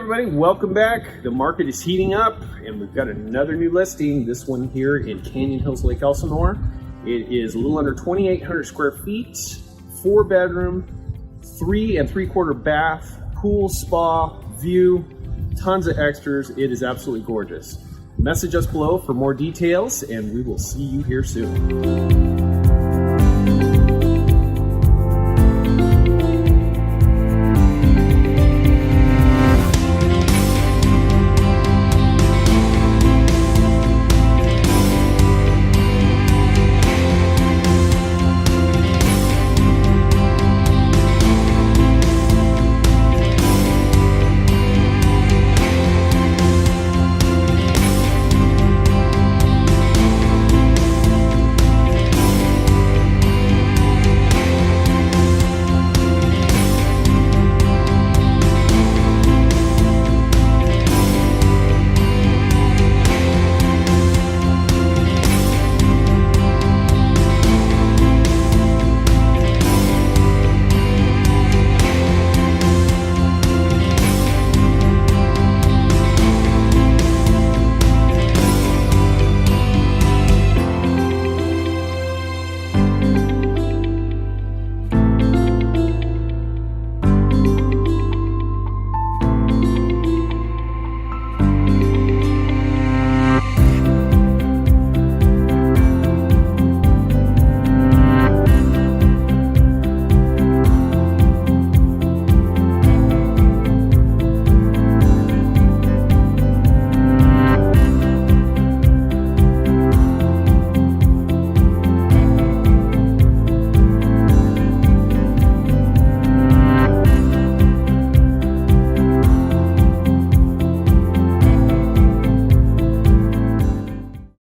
everybody, welcome back. The market is heating up and we've got another new listing, this one here in Canyon Hills, Lake Elsinore. It is a little under 2,800 square feet, 4-bedroom, 3 3/4 bath, pool, spa, view, tons of extras. It is absolutely gorgeous. Message us below for more details and we will see you here soon.